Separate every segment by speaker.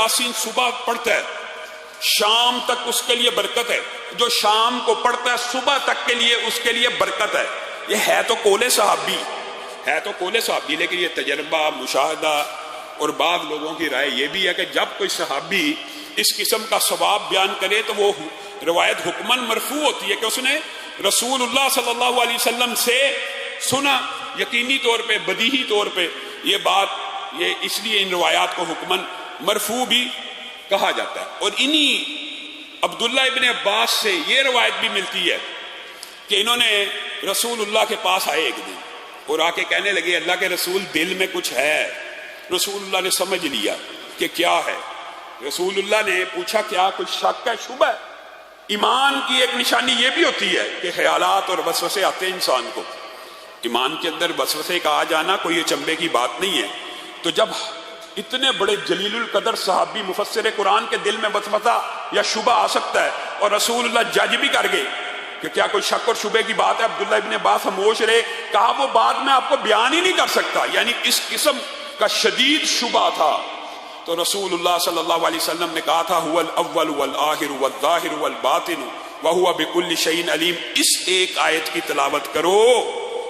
Speaker 1: یاسین صبح پڑھتا ہے شام تک اس کے لیے برکت ہے، جو شام کو پڑھتا ہے صبح تک کے لیے اس کے لیے برکت ہے. یہ ہے تو قول صحابی، لیکن یہ تجربہ، مشاہدہ اور بعض لوگوں کی رائے یہ بھی ہے کہ جب کوئی صحابی اس قسم کا ثواب بیان کرے تو وہ روایت حکماً مرفوع ہوتی ہے کہ اس نے رسول اللہ صلی اللہ علیہ وسلم سے سنا. یقینی طور پہ، بدیہی طور پہ یہ بات، یہ اس لیے ان روایات کو حکماً مرفوع بھی کہا جاتا ہے. اور انہی عبداللہ ابن عباس سے یہ روایت بھی ملتی ہے کہ انہوں نے رسول اللہ کے پاس آئے ایک دن اور آ کے کہنے لگے اللہ کے رسول دل میں کچھ ہے. رسول اللہ نے سمجھ لیا کہ کیا ہے. رسول اللہ نے پوچھا کیا کچھ شک ہے، شبہ ہے؟ ایمان کی ایک نشانی یہ بھی ہوتی ہے کہ خیالات اور وسوسے آتے ہیں انسان کو. ایمان کے اندر وسوسے کا آ جانا کوئی چمبے کی بات نہیں ہے. تو جب اتنے بڑے جلیل القدر صحابی مفسر قرآن کے دل میں وسوسہ یا شبہ آ سکتا ہے اور رسول اللہ جج بھی کر گئے کہ کیا کوئی شک اور شبے کی بات ہے، عبداللہ ابن عباس خاموش رہے. کہا وہ بات میں آپ کو بیان ہی نہیں کر سکتا، یعنی اس قسم کا شدید شبہ تھا. تو رسول اللہ صلی اللہ علیہ وسلم نے کہا تھا هو الاول والآخر والظاہر والباطن وهو بكل شيء علیم. اس ایک آیت کی تلاوت کرو،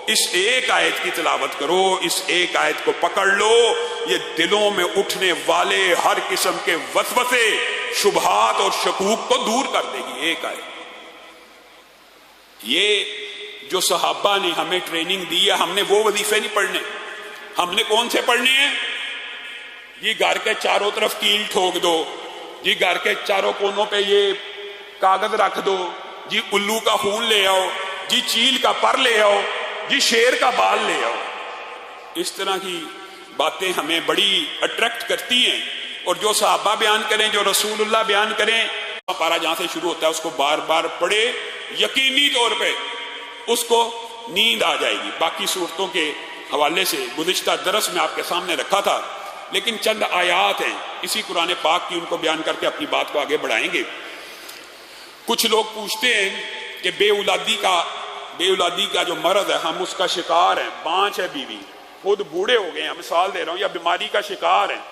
Speaker 1: اس ایک آیت کی تلاوت کرو، اس ایک آیت کو پکڑ لو، یہ دلوں میں اٹھنے والے ہر قسم کے وسوسے، شبہات اور شکوک کو دور کر دے گی. ایک آیت. یہ جو صحابہ نے ہمیں ٹریننگ دی ہے، ہم نے وہ وظیفے نہیں پڑھنے. ہم نے کون سے پڑھنے ہیں؟ جی گھر کے چاروں طرف کیل ٹھوک دو، جی گھر کے چاروں کونوں پہ یہ کاغذ رکھ دو، جی الو کا خون لے آؤ، جی چیل کا پر لے آؤ، جی شیر کا بال لے آؤ. اس طرح کی باتیں ہمیں بڑی اٹریکٹ کرتی ہیں. اور جو صحابہ بیان کریں، جو رسول اللہ بیان کریں، پارا جہاں سے شروع ہوتا ہے اس کو بار بار پڑھے، یقینی طور پہ اس کو نیند آ جائے گی. باقی صورتوں کے حوالے سے گزشتہ درس میں آپ کے سامنے رکھا تھا، لیکن چند آیات ہیں اسی قرآن پاک کی، ان کو بیان کر کے اپنی بات کو آگے بڑھائیں گے. کچھ لوگ پوچھتے ہیں کہ بے اولادی کا جو مرض ہے ہم اس کا شکار ہیں. 5 ہے بیوی، خود بوڑھے ہو گئے ہیں، مثال دے رہا ہوں، یا بیماری کا شکار ہیں،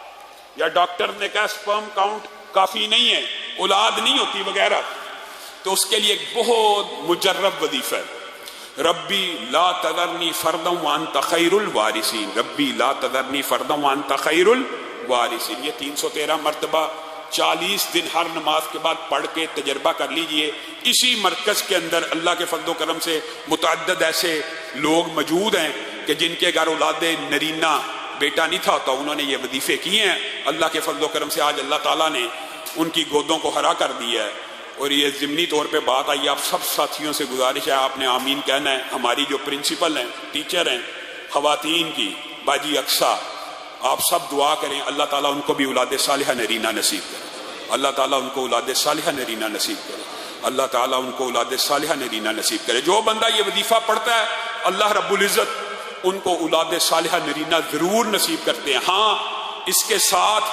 Speaker 1: یا ڈاکٹر نے کہا سپرم کاؤنٹ کافی نہیں ہے، اولاد نہیں ہوتی وغیرہ. تو اس کے لیے ایک بہت مجرب وظیفہ ہے، ربی لا تذرنی فردا وانت خیر الوارثین. ربی لا تذرنی فردا وانت خیر الوارثین. یہ 313 مرتبہ 40 دن ہر نماز کے بعد پڑھ کے تجربہ کر لیجئے. اسی مرکز کے اندر اللہ کے فضل و کرم سے متعدد ایسے لوگ موجود ہیں کہ جن کے گھر اولاد نرینہ بیٹا نہیں تھا ہوتا، انہوں نے یہ وظیفے کیے ہیں. اللہ کے فضل و کرم سے آج اللہ تعالیٰ نے ان کی گودوں کو ہرا کر دیا ہے. اور یہ ضمنی طور پہ بات آئی، آپ سب ساتھیوں سے گزارش ہے آپ نے آمین کہنا ہے. ہماری جو پرنسپل ہیں، ٹیچر ہیں خواتین کی، باجی اقصا، آپ سب دعا کریں اللہ تعالیٰ ان کو بھی اولاد صالحہ نرینہ نصیب کرے. اللہ تعالیٰ ان کو اولاد صالحہ نرینہ نصیب کرے. اللہ تعالیٰ ان کو اولاد صالحہ نرینہ نصیب کرے. جو بندہ یہ وظیفہ پڑھتا ہے اللہ رب العزت ان کو اولاد صالحہ نرینہ ضرور نصیب کرتے ہیں. ہاں اس کے ساتھ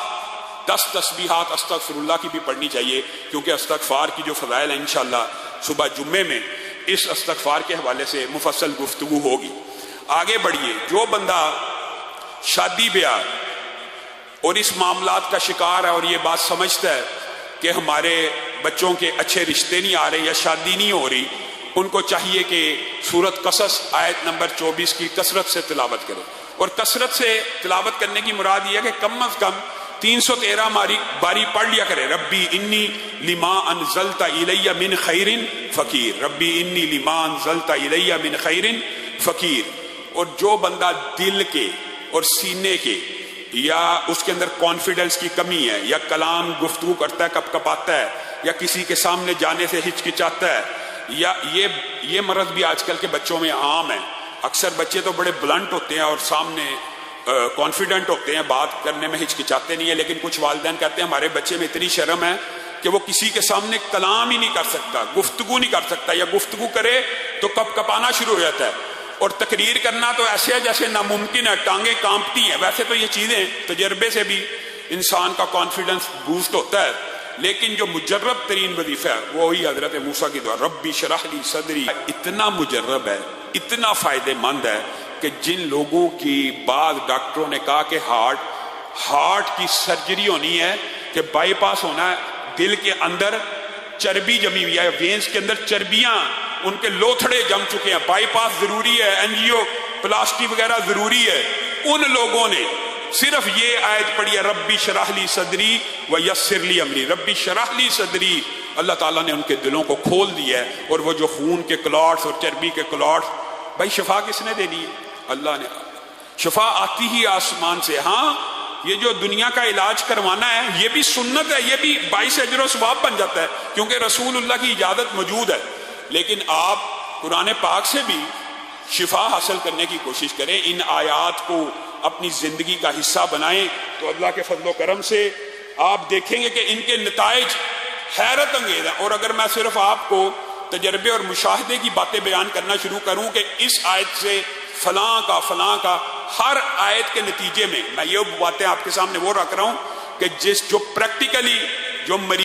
Speaker 1: 10 تسبیحات استغفر اللہ کی بھی پڑھنی چاہیے، کیونکہ استغفار کی جو فضائل ہیں انشاءاللہ صبح جمعے میں اس استغفار کے حوالے سے مفصل گفتگو ہوگی. آگے بڑھیے. جو بندہ شادی بیاہ اور اس معاملات کا شکار ہے اور یہ بات سمجھتا ہے کہ ہمارے بچوں کے اچھے رشتے نہیں آ رہے یا شادی نہیں ہو رہی، ان کو چاہیے کہ سورۃ قصص آیت نمبر 24 کی کثرت سے تلاوت کرے. اور کثرت سے تلاوت کرنے کی مراد یہ ہے کہ کم از کم 313 باری پڑھ لیا کرے. ربی انی لما انزلت الی من خیر فقیر، ربی انی لما انزلت الی من خیر فقیر. اور جو بندہ دل کے اور سینے کے یا اس کے اندر کانفیڈنس کی کمی ہے، یا کلام گفتگو کرتا ہے کپ کپاتا ہے، یا کسی کے سامنے جانے سے ہچکچاتا ہے، یا یہ مرض بھی آج کل کے بچوں میں عام ہے. اکثر بچے تو بڑے بلنٹ ہوتے ہیں اور سامنے کانفیڈنٹ ہوتے ہیں، بات کرنے میں ہچکچاتے نہیں ہیں، لیکن کچھ والدین کہتے ہیں ہمارے بچے میں اتنی شرم ہے کہ وہ کسی کے سامنے کلام ہی نہیں کر سکتا، گفتگو نہیں کر سکتا، یا گفتگو کرے تو کپ کپانا شروع ہو جاتا ہے. اور تقریر کرنا تو ایسے ہے جیسے ناممکن ہے، ٹانگیں کانپتی ہیں. ویسے تو یہ چیزیں تجربے سے بھی انسان کا کانفیڈنس بوسٹ ہوتا ہے، لیکن جو مجرب ترین وظیفہ ہے وہی حضرت موسیٰ کی دعا ربی شرح لی صدری. اتنا مجرب ہے، اتنا فائدہ مند ہے کہ جن لوگوں کی بعض ڈاکٹروں نے کہا کہ ہارٹ کی سرجری ہونی ہے، کہ بائی پاس ہونا ہے، دل کے اندر چربی جمی ہوئی ہے، وینز کے اندر چربیاں ان کے لوتھڑے جم چکے ہیں، بائی پاس ضروری ہے، انجیو پلاسٹی وغیرہ ضروری ہے، ان لوگوں نے صرف یہ آیت پڑھی ہے ربی شرح لی صدری ویسر لی امری، ربی شرح لی صدری، اللہ تعالیٰ نے ان کے دلوں کو کھول دیا ہے، اور وہ جو خون کے کلاٹس اور چربی کے کلاٹس، بھائی شفا کس نے دینی ہے؟ اللہ نے۔ شفا آتی ہی آسمان سے۔ ہاں یہ جو دنیا کا علاج کروانا ہے یہ بھی سنت ہے، یہ بھی باعث اجر و ثواب بن جاتا ہے کیونکہ رسول اللہ کی اجازت موجود ہے، لیکن آپ قرآن پاک سے بھی شفا حاصل کرنے کی کوشش کریں، ان آیات کو اپنی زندگی کا حصہ بنائیں، تو اللہ کے فضل و کرم سے آپ دیکھیں گے کہ ان کے نتائج حیرت انگیز ہیں۔ اور اگر میں صرف آپ کو تجربے اور مشاہدے کی باتیں بیان کرنا شروع کروں کہ اس آیت سے فلاں کا ہر آیت کے نتیجے میں، میں یہ باتیں آپ کے سامنے وہ رکھ رہا ہوں کہ جو پریکٹیکلی جو مریض